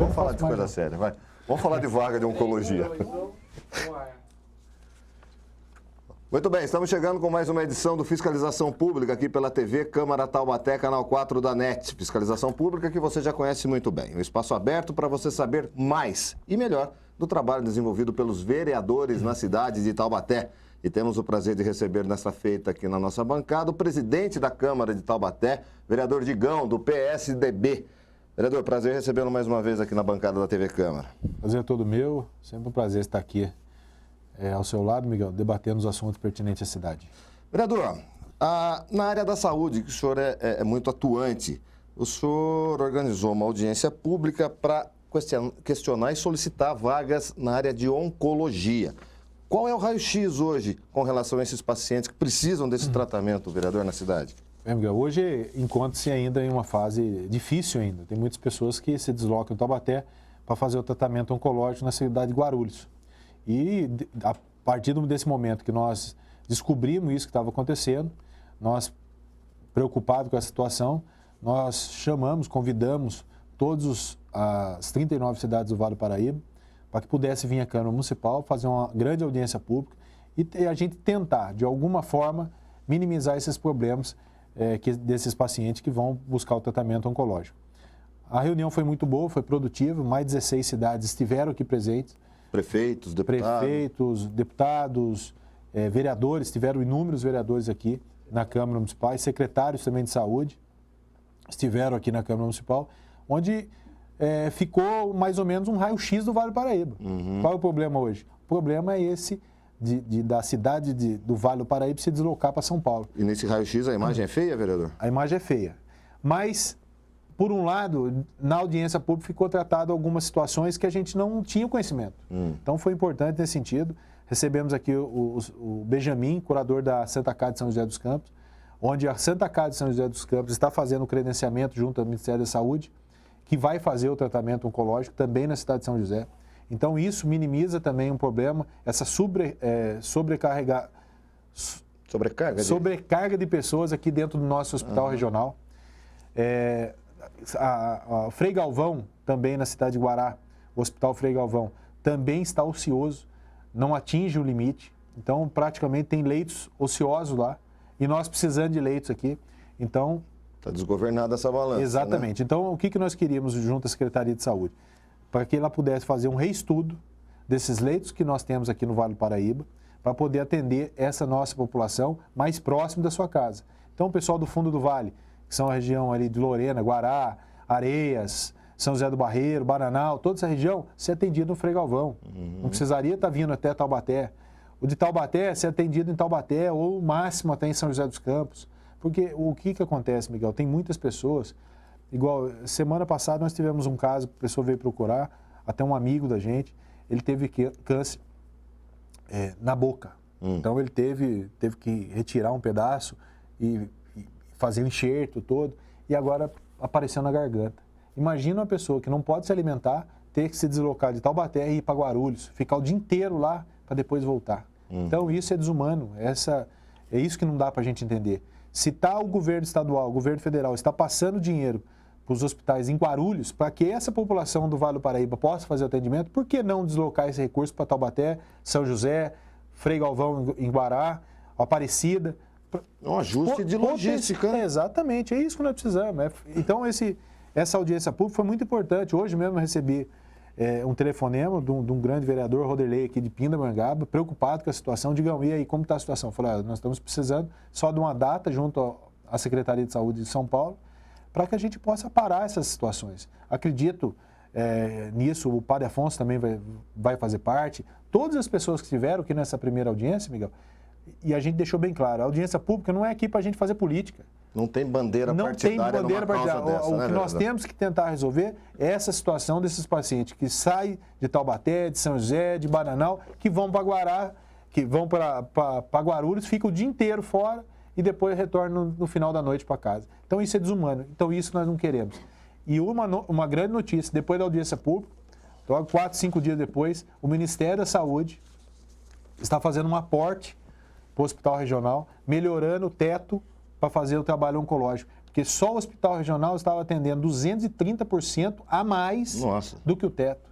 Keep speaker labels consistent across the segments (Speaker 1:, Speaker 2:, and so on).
Speaker 1: Vamos falar de coisa séria, vai. Vamos falar de vaga de oncologia. Muito bem, estamos chegando com mais uma edição do Fiscalização Pública aqui pela TV Câmara Taubaté, canal 4 da NET. Fiscalização Pública que você já conhece muito bem. Um espaço aberto para você saber mais e melhor do trabalho desenvolvido pelos vereadores na cidade de Taubaté. E temos o prazer de receber nesta feita aqui na nossa bancada o presidente da Câmara de Taubaté, vereador Digão, do PSDB. Vereador, prazer recebê-lo mais uma vez aqui na bancada da TV Câmara.
Speaker 2: Prazer é todo meu, sempre um prazer estar aqui ao seu lado, Miguel, debatendo os assuntos pertinentes à cidade.
Speaker 1: Vereador, na área da saúde, que o senhor é muito atuante, o senhor organizou uma audiência pública para questionar e solicitar vagas na área de oncologia. Qual é o raio-x hoje com relação a esses pacientes que precisam desse tratamento, vereador, na cidade?
Speaker 2: Miguel, hoje encontra-se ainda em uma fase difícil ainda. Tem muitas pessoas que se deslocam em Taubaté para fazer o tratamento oncológico na cidade de Guarulhos. E a partir desse momento que nós descobrimos isso que estava acontecendo, nós, preocupados com essa situação, nós convidamos todas as 39 cidades do Vale do Paraíba para que pudesse vir à Câmara Municipal, fazer uma grande audiência pública e a gente tentar, de alguma forma, minimizar esses problemas desses pacientes que vão buscar o tratamento oncológico. A reunião foi muito boa, foi produtiva, mais de 16 cidades estiveram aqui presentes.
Speaker 1: Prefeitos,
Speaker 2: deputados, vereadores, tiveram inúmeros vereadores aqui na Câmara Municipal, secretários também de saúde estiveram aqui na Câmara Municipal, onde ficou mais ou menos um raio-x do Vale do Paraíba. Qual é o problema hoje? O problema é esse da cidade do Vale do Paraíba se deslocar para São Paulo.
Speaker 1: E nesse raio-x a imagem é feia, vereador?
Speaker 2: A imagem é feia. Mas, por um lado, na audiência pública ficou tratado algumas situações que a gente não tinha conhecimento. Então foi importante nesse sentido. Recebemos aqui o Benjamin, curador da Santa Casa de São José dos Campos, onde a Santa Casa de São José dos Campos está fazendo o credenciamento junto ao Ministério da Saúde, que vai fazer o tratamento oncológico também na cidade de São José. Então isso minimiza também um problema, essa sobrecarga de pessoas aqui dentro do nosso hospital regional. A Frei Galvão, também na cidade de Guará, o Hospital Frei Galvão, também está ocioso, não atinge o limite. Então, praticamente tem leitos ociosos lá e nós precisando de leitos aqui. Então...
Speaker 1: Está desgovernada essa balança.
Speaker 2: Exatamente. Né? Então, o que nós queríamos junto à Secretaria de Saúde? Para que ela pudesse fazer um reestudo desses leitos que nós temos aqui no Vale do Paraíba, para poder atender essa nossa população mais próximo da sua casa. Então, o pessoal do fundo do Vale, que são a região ali de Lorena, Guará, Areias, São José do Barreiro, Bananal, toda essa região, ser atendido no Frei Galvão. Não precisaria estar vindo até Taubaté. O de Taubaté, ser atendido em Taubaté ou o máximo até em São José dos Campos. Porque o que acontece, Miguel? Tem muitas pessoas, igual semana passada nós tivemos um caso, a pessoa veio procurar, até um amigo da gente, ele teve câncer na boca. Então ele teve que retirar um pedaço e fazer o enxerto todo, e agora apareceu na garganta. Imagina uma pessoa que não pode se alimentar, ter que se deslocar de Taubaté e ir para Guarulhos, ficar o dia inteiro lá para depois voltar. Então isso é desumano, é isso que não dá para a gente entender. Se o governo estadual, o governo federal está passando dinheiro para os hospitais em Guarulhos, para que essa população do Vale do Paraíba possa fazer o atendimento, por que não deslocar esse recurso para Taubaté, São José, Frei Galvão em Guará, Aparecida?
Speaker 1: Um ajuste de logística.
Speaker 2: Exatamente, é isso que nós precisamos. Então, essa audiência pública foi muito importante. Hoje mesmo eu recebi um telefonema de um grande vereador, Roderley, aqui de Pindamonhangaba, preocupado com a situação. Digam, e aí, como está a situação? Eu falei, nós estamos precisando só de uma data junto à Secretaria de Saúde de São Paulo, para que a gente possa parar essas situações. Acredito nisso, o Padre Afonso também vai fazer parte. Todas as pessoas que estiveram aqui nessa primeira audiência, Miguel, e a gente deixou bem claro, a audiência pública não é aqui para a gente fazer política.
Speaker 1: Não tem bandeira partidária numa causa dessa,
Speaker 2: o que nós temos que tentar resolver é essa situação desses pacientes que saem de Taubaté, de São José, de Bananal, que vão para Guará, que vão para Guarulhos, ficam o dia inteiro fora e depois retornam no final da noite para casa. Então isso é desumano, então isso nós não queremos. E uma grande notícia, depois da audiência pública, 4, 5 dias depois, o Ministério da Saúde está fazendo um aporte para o Hospital Regional, melhorando o teto para fazer o trabalho oncológico. porque só o hospital regional estava atendendo 230% a mais do que o teto,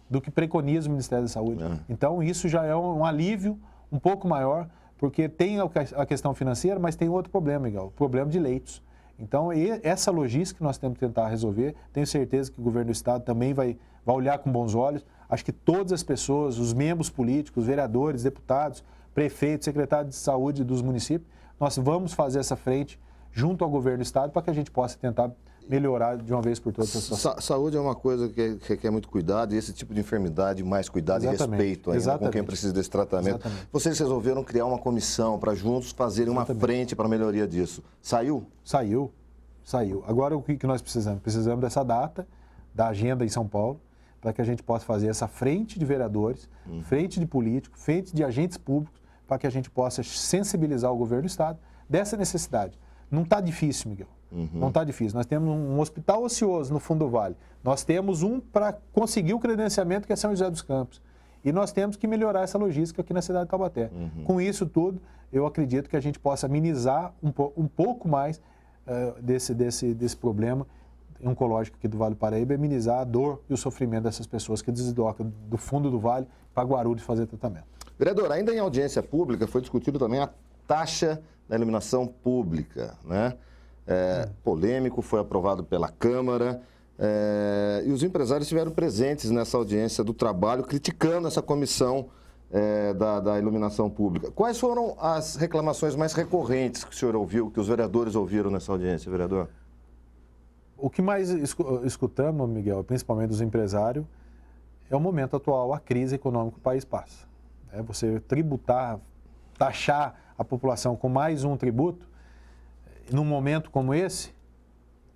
Speaker 2: do que preconiza o Ministério da Saúde. Então, isso já é um alívio um pouco maior, porque tem a questão financeira, mas tem outro problema, Miguel, o problema de leitos. Então, essa logística que nós temos que tentar resolver, tenho certeza que o governo do Estado também vai olhar com bons olhos. Acho que todas as pessoas, os membros políticos, vereadores, deputados, prefeitos, secretários de saúde dos municípios, nós vamos fazer essa frente junto ao governo do Estado para que a gente possa tentar melhorar de uma vez por todas essa situação.
Speaker 1: Saúde é uma coisa que requer muito cuidado, e esse tipo de enfermidade, mais cuidado e respeito ainda com quem precisa desse tratamento. Vocês resolveram criar uma comissão para juntos fazerem uma frente para a melhoria disso. Saiu?
Speaker 2: Saiu. Agora, o que nós precisamos? Precisamos dessa data, da agenda em São Paulo, para que a gente possa fazer essa frente de vereadores, frente de políticos, frente de agentes públicos, para que a gente possa sensibilizar o governo do Estado dessa necessidade. Não está difícil, Miguel. Não está difícil. Nós temos um hospital ocioso no fundo do vale. Nós temos um para conseguir o credenciamento, que é São José dos Campos. E nós temos que melhorar essa logística aqui na cidade de Taubaté. Com isso tudo, eu acredito que a gente possa amenizar um pouco mais desse problema oncológico aqui do Vale do Paraíba, amenizar a dor e o sofrimento dessas pessoas que deslocam do fundo do vale para Guarulhos fazer tratamento.
Speaker 1: Vereador, ainda em audiência pública foi discutido também a taxa da iluminação pública, né? Polêmico, foi aprovado pela Câmara, e os empresários estiveram presentes nessa audiência do trabalho, criticando essa comissão da iluminação pública. Quais foram as reclamações mais recorrentes que o senhor ouviu, que os vereadores ouviram nessa audiência, vereador?
Speaker 2: O que mais escutamos, Miguel, principalmente dos empresários, é o momento atual, a crise econômica que o país passa. Você tributar, taxar a população com mais um tributo, num momento como esse,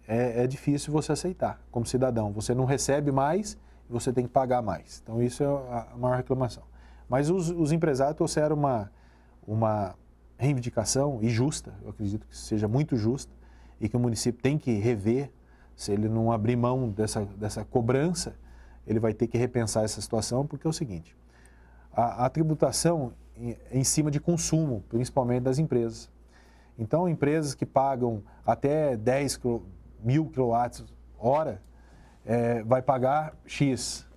Speaker 2: é difícil você aceitar como cidadão. Você não recebe mais e você tem que pagar mais. Então, isso é a maior reclamação. Mas os empresários trouxeram uma reivindicação, e justa, eu acredito que seja muito justa, e que o município tem que rever. Se ele não abrir mão dessa cobrança, ele vai ter que repensar essa situação, porque é o seguinte, a tributação em cima de consumo, principalmente das empresas. Então, empresas que pagam até 10 mil kWh, vai pagar X.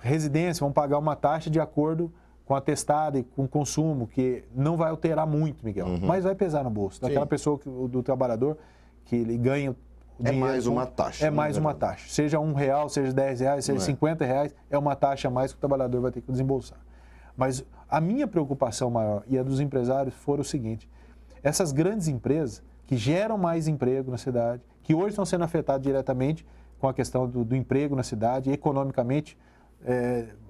Speaker 2: Residência vão pagar uma taxa de acordo com a testada e com o consumo, que não vai alterar muito, Miguel, mas vai pesar no bolso. Daquela pessoa, do trabalhador, que ele ganha o dinheiro.
Speaker 1: É mais uma taxa.
Speaker 2: É mais uma taxa. Seja R$1, seja R$10, seja R$50, é uma taxa a mais que o trabalhador vai ter que desembolsar. Mas a minha preocupação maior e a dos empresários foram o seguinte: essas grandes empresas que geram mais emprego na cidade, que hoje estão sendo afetadas diretamente com a questão do emprego na cidade, economicamente,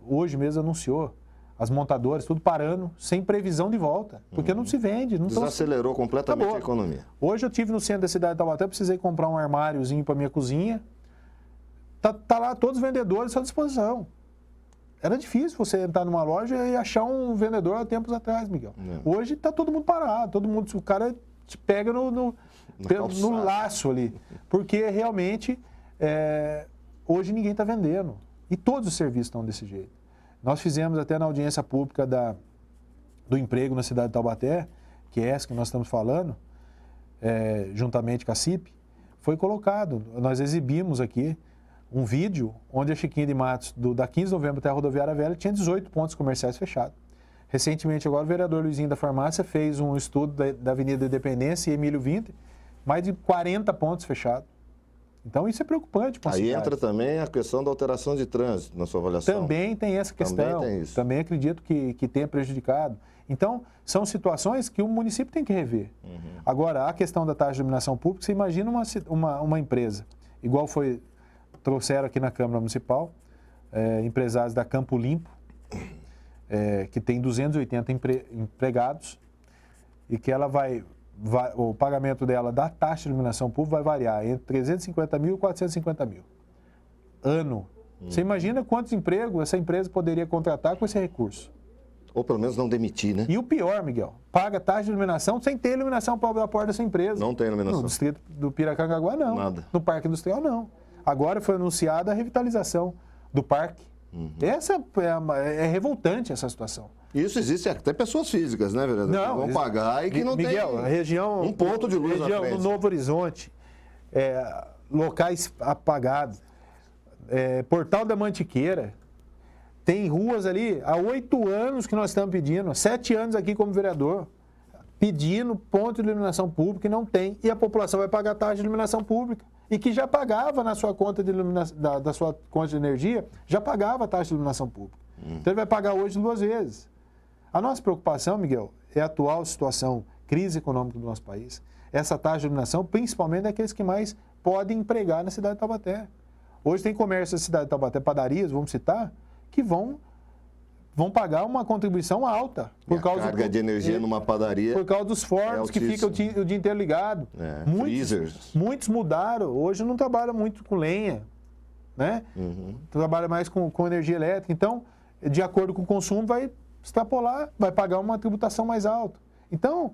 Speaker 2: hoje mesmo anunciou, as montadoras, tudo parando, sem previsão de volta, porque não se vende.
Speaker 1: Desacelerou completamente a economia.
Speaker 2: Hoje eu estive no centro da cidade de Taubaté, precisei comprar um armáriozinho para minha cozinha, tá lá todos os vendedores à disposição. Era difícil você entrar numa loja e achar um vendedor há tempos atrás, Miguel. Hoje está todo mundo parado, o cara te pega no laço ali, porque realmente hoje ninguém está vendendo e todos os serviços estão desse jeito. Nós fizemos até na audiência pública do emprego na cidade de Taubaté, que é essa que nós estamos falando, juntamente com a CIP, foi colocado, nós exibimos aqui um vídeo onde a Chiquinha de Matos, da 15 de novembro até a Rodoviária Velha, tinha 18 pontos comerciais fechados. Recentemente, agora, o vereador Luizinho da Farmácia fez um estudo da Avenida Independência e Emílio Winter, mais de 40 pontos fechados. Então, isso é preocupante para a cidade.
Speaker 1: Aí entra também a questão da alteração de trânsito na sua avaliação.
Speaker 2: Também tem essa questão.
Speaker 1: Também tem isso.
Speaker 2: Também acredito que tenha prejudicado. Então, são situações que o município tem que rever. Agora, a questão da taxa de iluminação pública, você imagina uma empresa, igual trouxeram aqui na Câmara Municipal, empresários da Campo Limpo, que tem 280 empregados, e que ela o pagamento dela da taxa de iluminação pública vai variar entre 350 mil e 450 mil. Ano. Você imagina quantos empregos essa empresa poderia contratar com esse recurso?
Speaker 1: Ou pelo menos não demitir, né?
Speaker 2: E o pior, Miguel, paga taxa de iluminação sem ter iluminação para abrir a porta dessa empresa.
Speaker 1: Não tem iluminação.
Speaker 2: No distrito do Piracangaguá, não.
Speaker 1: Nada.
Speaker 2: No Parque Industrial, não. Agora foi anunciada a revitalização do parque, Essa é revoltante essa situação.
Speaker 1: Isso existe até pessoas físicas, né, vereador?
Speaker 2: Não,
Speaker 1: que vão pagar e que não
Speaker 2: Miguel,
Speaker 1: tem
Speaker 2: a região,
Speaker 1: um ponto de luz
Speaker 2: região
Speaker 1: na frente.
Speaker 2: no Novo Horizonte, locais apagados, Portal da Mantiqueira, tem ruas ali há 8 anos que nós estamos pedindo, 7 anos aqui como vereador, pedindo ponto de iluminação pública e não tem. E a população vai pagar taxa de iluminação pública. E que já pagava na sua conta de iluminação, da sua conta de energia, já pagava a taxa de iluminação pública. Então ele vai pagar hoje 2 vezes. A nossa preocupação, Miguel, é a atual situação, crise econômica do nosso país. Essa taxa de iluminação, principalmente daqueles que mais podem empregar na cidade de Taubaté. Hoje tem comércio na cidade de Taubaté, padarias, vamos citar, que vão pagar uma contribuição alta.
Speaker 1: Por causa carga de energia numa padaria.
Speaker 2: Por causa dos fornos que ficam o dia inteiro ligado. Muitos mudaram. Hoje não trabalha muito com lenha, né? Trabalha mais com energia elétrica. Então, de acordo com o consumo, vai extrapolar, vai pagar uma tributação mais alta. Então,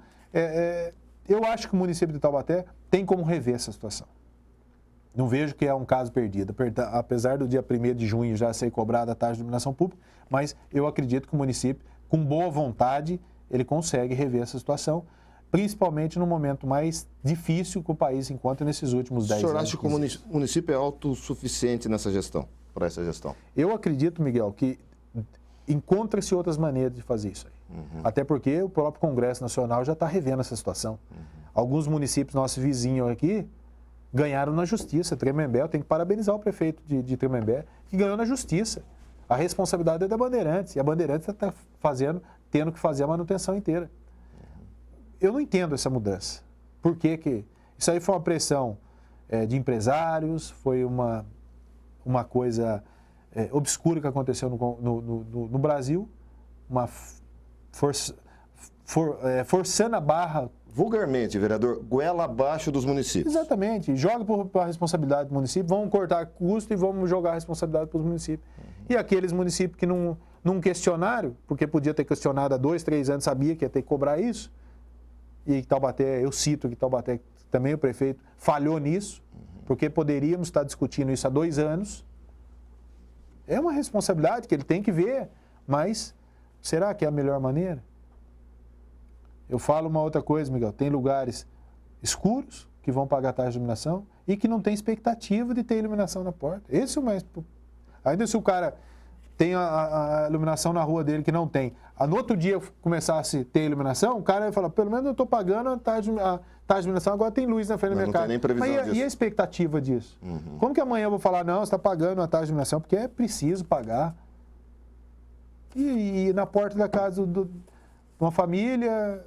Speaker 2: eu acho que o município de Taubaté tem como rever essa situação. Não vejo que é um caso perdido, apesar do dia 1º de junho já ser cobrada a taxa de iluminação pública, mas eu acredito que o município, com boa vontade, ele consegue rever essa situação, principalmente no momento mais difícil que o país encontra nesses últimos 10 anos.
Speaker 1: O senhor acha que o município é autossuficiente nessa gestão, para essa gestão?
Speaker 2: Eu acredito, Miguel, que encontra-se outras maneiras de fazer isso aí. Até porque o próprio Congresso Nacional já está revendo essa situação. Alguns municípios, nossos vizinhos aqui, ganharam na justiça. Tremembé, eu tenho que parabenizar o prefeito de Tremembé, que ganhou na justiça. A responsabilidade é da Bandeirantes, e a Bandeirantes está tendo que fazer a manutenção inteira. Eu não entendo essa mudança. Por que que... Isso aí foi uma pressão de empresários, foi uma coisa obscura que aconteceu no Brasil, forçando a barra.
Speaker 1: Vulgarmente, vereador, goela abaixo dos municípios.
Speaker 2: Exatamente. Joga para a responsabilidade do município, vamos cortar custo e vamos jogar a responsabilidade para os municípios. E aqueles municípios que não questionaram, porque podia ter questionado há 2, 3 anos, sabia que ia ter que cobrar isso, e Taubaté, eu cito que Taubaté, também o prefeito, falhou nisso, porque poderíamos estar discutindo isso há 2 anos. É uma responsabilidade que ele tem que ver, mas será que é a melhor maneira? Eu falo uma outra coisa, Miguel, tem lugares escuros que vão pagar taxa de iluminação e que não tem expectativa de ter iluminação na porta. Esse é o mais... Ainda se o cara tem a iluminação na rua dele que não tem, no outro dia começasse a ter iluminação, o cara vai falar, pelo menos eu estou pagando a taxa de iluminação, agora tem luz na frente da minha casa.
Speaker 1: Não tem nem previsão disso.
Speaker 2: E a expectativa disso? Como que amanhã eu vou falar, não, você está pagando a taxa de iluminação, porque é preciso pagar. E na porta da casa uma família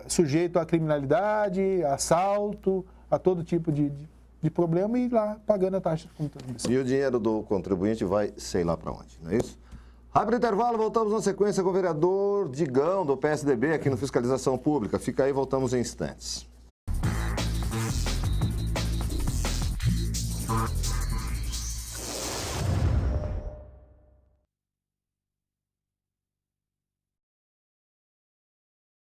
Speaker 2: sujeito à criminalidade, assalto, a todo tipo de problema e ir lá pagando a taxa de contribuição.
Speaker 1: E o dinheiro do contribuinte vai sei lá para onde, não é isso? Rápido intervalo, voltamos na sequência com o vereador Digão, do PSDB, aqui no Fiscalização Pública. Fica aí, voltamos em instantes.